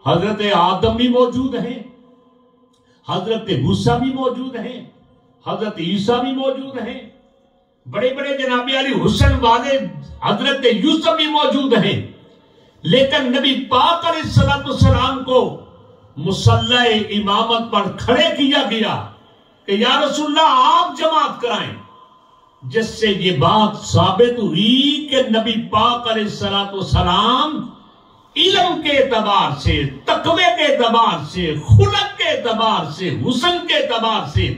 हजरत आदम भी मौजूद हैं, हजरत मूसा भी मौजूद हैं, हजरत ईसा भी मौजूद हैं, बड़े बड़े जनाबे अली हुसैन वाले हजरत यूसुफ भी मौजूद हैं। लेकिन नबी पाक अलैहिस्सलाम को मुसल्ला इमामत पर खड़े किया गया कि या रसूलल्लाह आप जमात कराएं, जिससे ये बात साबित हुई कि नबी पाक अलैहिस्सलाम इल्म के एतबार से, तकवे के एतबार से, खुलक के एतबार से, हुस्न के एतबार से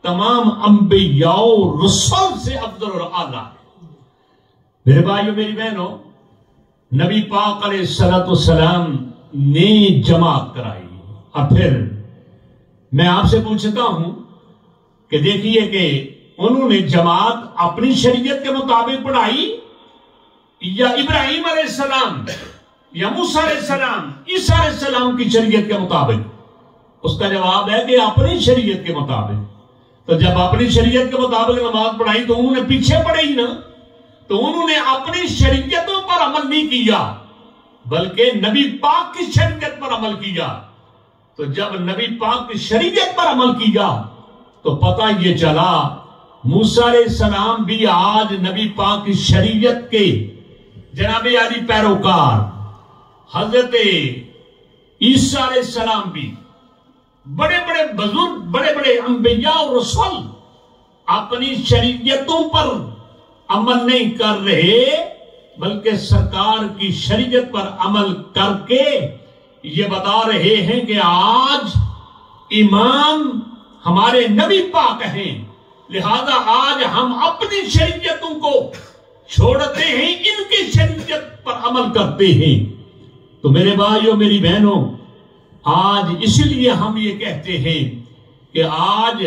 तमाम अंबिया रसूल से अफजल और आला है। मेरे भाइयों मेरी बहनों, नबी पाक अलैहिस्सलाम ने जमात कराई। अब फिर मैं आपसे पूछता हूं कि देखिए कि उन्होंने जमात अपनी शरीयत के मुताबिक पढ़ाई या इब्राहिम अलैहिस्सलाम या मूसा अलैहिस्सलाम, ईसा अलैहिस्सलाम की शरीयत के मुताबिक? उसका जवाब है कि अपनी शरीयत के मुताबिक। तो जब अपनी शरीयत के मुताबिक नमाज पढ़ाई तो उन्होंने पीछे पढ़ी ना, तो उन्होंने अपनी शरीयतों पर अमल नहीं किया बल्कि नबी पाक की शरीयत पर अमल किया। तो जब नबी पाक की शरीयत पर अमल किया तो पता ये चला मूसा अलैहिस्सलाम भी आज नबी पाक की शरीयत के जनाबे आली पैरोकार, हजरत ईसा अलैहिस्सलाम भी, बड़े बड़े बुजुर्ग, बड़े बड़े अंबिया और रसूल अपनी शरीयतों पर अमल नहीं कर रहे बल्कि सरकार की शरीयत पर अमल करके ये बता रहे हैं कि आज इमाम हमारे नबी पाक हैं, लिहाजा आज हम अपनी शरीयतों को छोड़ते हैं, इनकी शरीयत पर अमल करते हैं। तो मेरे भाइयों मेरी बहनों, आज इसलिए हम ये कहते हैं कि आज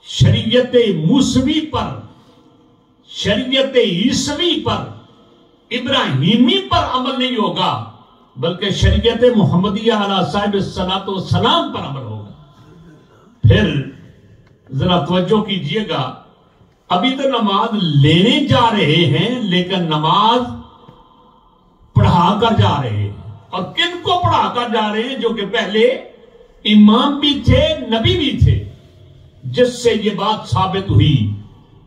शरीयत मूसवी पर, शरीयत ईसवी पर, इब्राहिमी पर अमल नहीं होगा बल्कि शरीयत मुहम्मदिया अला साहिब सलाम पर अमल होगा। फिर जरा तवज्जो कीजिएगा, अभी तो नमाज लेने जा रहे हैं लेकिन नमाज पढ़ा कर जा रहे हैं। और किन को पढ़ा कर जा रहे हैं? जो कि पहले इमाम भी थे, नबी भी थे, जिससे ये बात साबित हुई।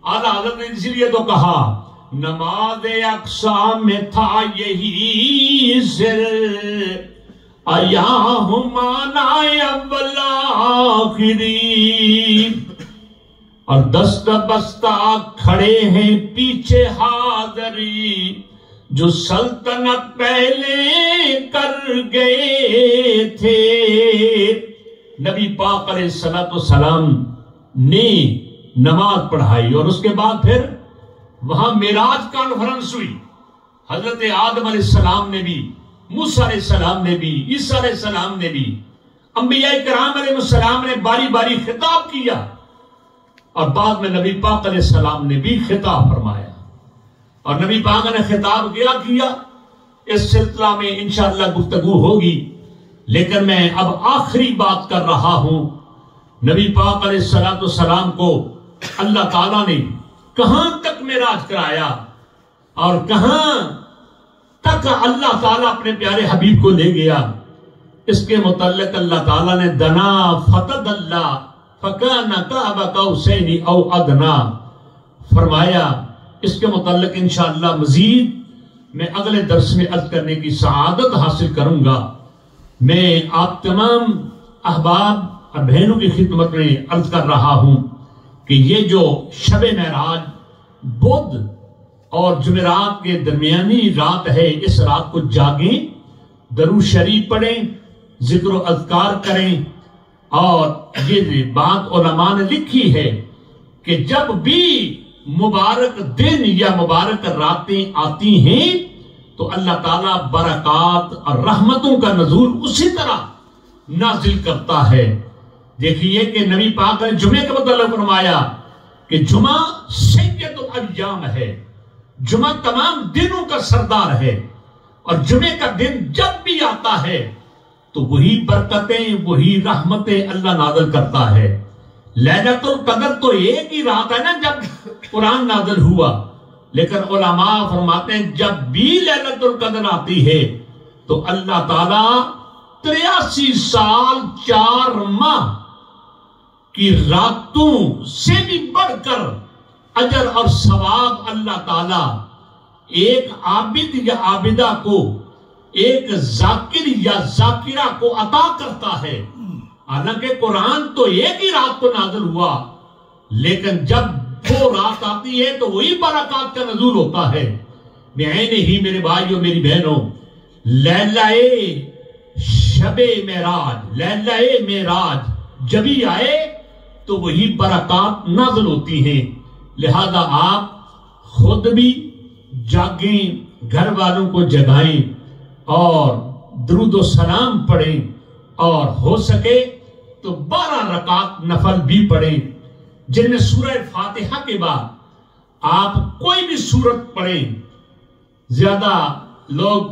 आला हज़रत ने इसलिए तो कहा नमाज अक्सा में था यही सिर, आया हुमाना अव्वल आखिरी, और दस्त बस्ता खड़े हैं पीछे हाजरी, जो सल्तनत पहले कर गए थे। नबी पाक अलैहिस्सलाम ने नमाज पढ़ाई और उसके बाद फिर वहां मेराज कॉन्फ्रेंस हुई। हजरत आदम अलैहिस्सलाम ने भी, मूसा अलैहिस्सलाम ने भी, ईसा अलैहिस्सलाम ने भी, अंबिया किराम अलैहिस्सलाम ने बारी बारी खिताब किया और बाद में नबी पाक अलैहिस्सलाम ने भी खिताब फरमाया। और नबी पाक ने खिताब किया इस सिलसिला में इंशाअल्लाह गुफ्तगू होगी, लेकिन मैं अब आखिरी बात कर रहा हूं। नबी पाक अलैहिस्सलाम को अल्लाह ताला ने कहां तक मेराज कराया और कहां तक अल्लाह ताला अपने प्यारे हबीब को ले गया, इसके मुतल्लिक अल्लाह ताला ने दना फतदल्ला फकाना काबा कौसैनी औ अदना फरमाया। इसके मुतल्लिक इंशाअल्लाह मजीद मैं अगले दर्स में अर्ज करने की सआदत हासिल करूंगा। मैं आप तमाम अहबाब और बहनों की खिदमत में अर्ज कर रहा हूं कि ये जो शब महराज बुध और जुमेरात के दरमियानी रात है, इस रात को जागें, दरूद शरीफ पढ़ें, जिक्र अज़कार करें। और ये बात उलमा ने लिखी है कि जब भी मुबारक दिन या मुबारक रातें आती हैं तो अल्लाह ताला बरक़ात और रहमतों का नज़ूल उसी तरह नाजिल करता है। देखिए कि नबी पाक ने जुमे के मतलब फरमाया कि जुमा सैयदुल अय्याम है, जुमा तमाम दिनों का सरदार है। और जुमे का दिन जब भी आता है तो वही बरकतें, वही रहमतें अल्लाह नाज़िल करता है। लैलतुल कदर तो एक ही रात है ना जब कुरान नाज़िल हुआ, लेकिन उलमा फरमाते हैं जब भी लैलतुल कदर आती है तो अल्लाह ताला 83 साल 4 माह की रातों से भी बढ़कर अजर और सवाब अल्लाह ताला एक आबिद या आबिदा को, एक जाकिर या जाकिरा को अता करता है। हालांकि कुरान तो एक ही रात को नाज़िल हुआ, लेकिन जब वो रात आती है तो वही बरक़ात का नज़ूल होता है। मैंने ही मेरे भाइयों मेरी बहनों, लैलाए शबे मेराज, लैलाए मेराज जब ही आए तो वही बरक़ात नाज़िल होती हैं। लिहाजा आप खुद भी जागें, घर वालों को जगाएं और दुरूद व सलाम पढ़ें, और हो सके तो 12 रकात नफल भी पढ़ें, जिनमें सूरह फातिहा के बाद आप कोई भी सूरत पढ़ें। ज्यादा लोग